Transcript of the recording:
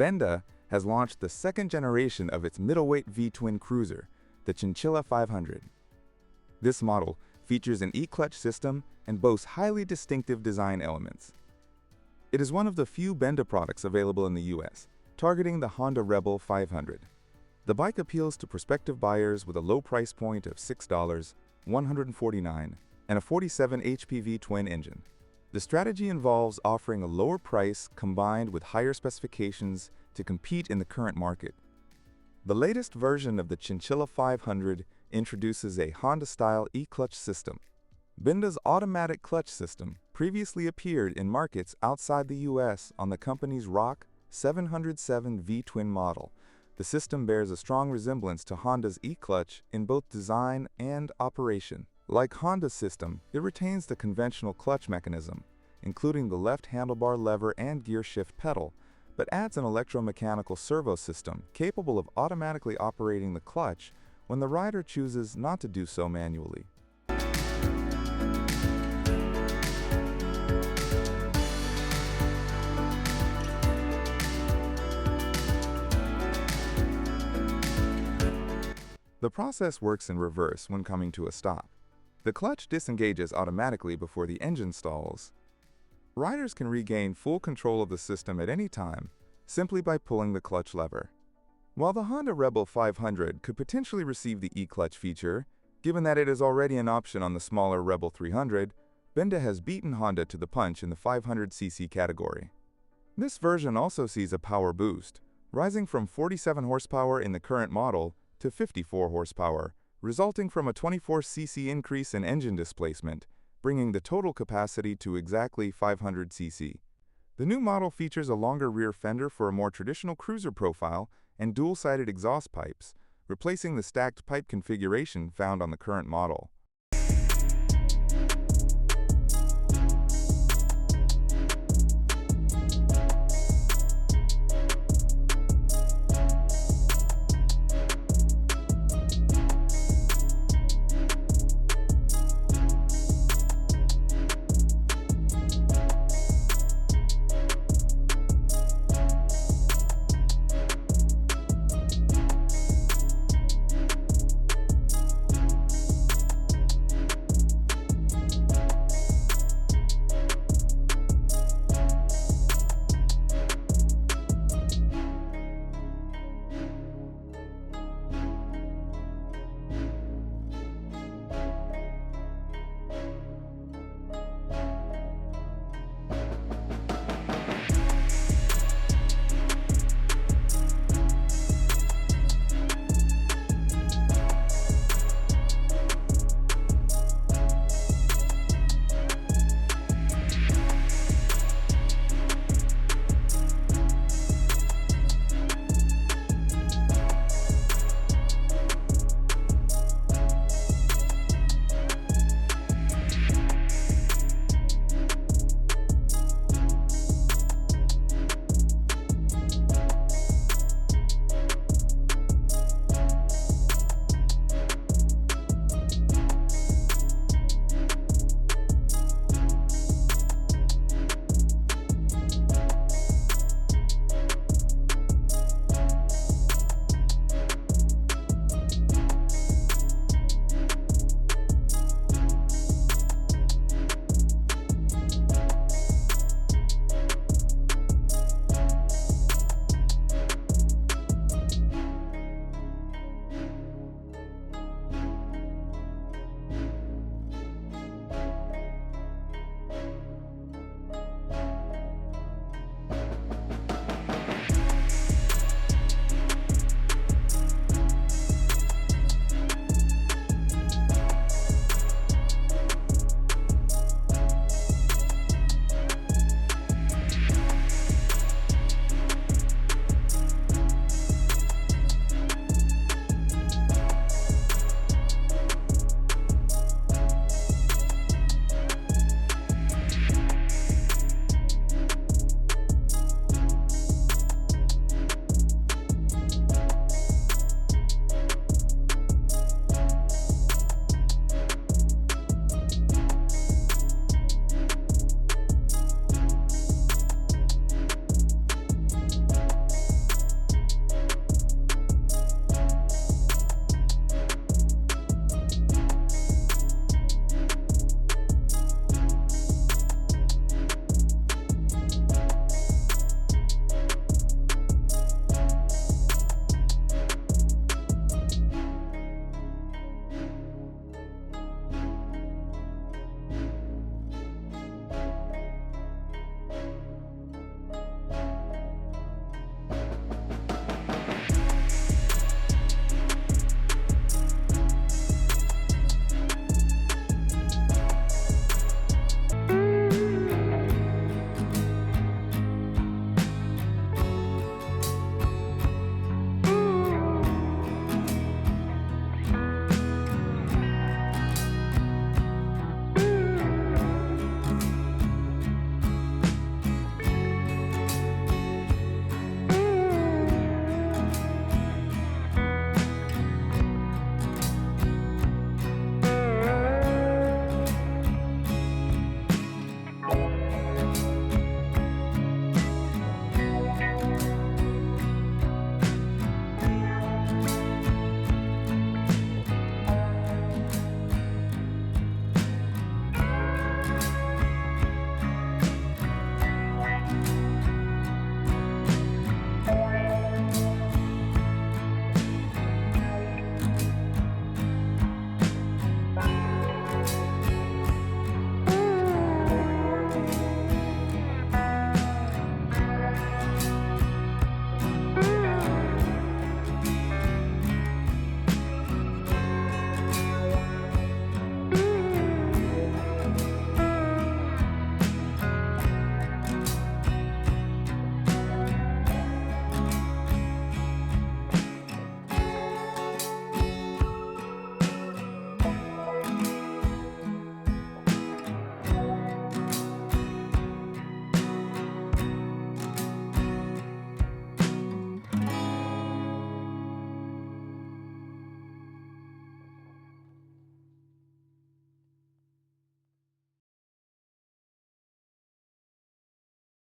Benda has launched the second generation of its middleweight V-twin cruiser, the Chinchilla 500. This model features an E-clutch system and boasts highly distinctive design elements. It is one of the few Benda products available in the US, targeting the Honda Rebel 500. The bike appeals to prospective buyers with a low price point of $6, $149, and a 47 HP V-twin engine. The strategy involves offering a lower price combined with higher specifications to compete in the current market. The latest version of the Chinchilla 500 introduces a Honda-style E-clutch system. Benda's automatic clutch system previously appeared in markets outside the US on the company's ROC 707 V-twin model. The system bears a strong resemblance to Honda's E-clutch in both design and operation. Like Honda's system, it retains the conventional clutch mechanism, including the left handlebar lever and gear shift pedal, but adds an electromechanical servo system capable of automatically operating the clutch when the rider chooses not to do so manually. The process works in reverse when coming to a stop. The clutch disengages automatically before the engine stalls. Riders can regain full control of the system at any time simply by pulling the clutch lever. While the Honda Rebel 500 could potentially receive the E-clutch feature, given that it is already an option on the smaller Rebel 300, Benda has beaten Honda to the punch in the 500cc category. This version also sees a power boost, rising from 47 horsepower in the current model to 54 horsepower, resulting from a 24cc increase in engine displacement, bringing the total capacity to exactly 500cc. The new model features a longer rear fender for a more traditional cruiser profile and dual-sided exhaust pipes, replacing the stacked pipe configuration found on the current model.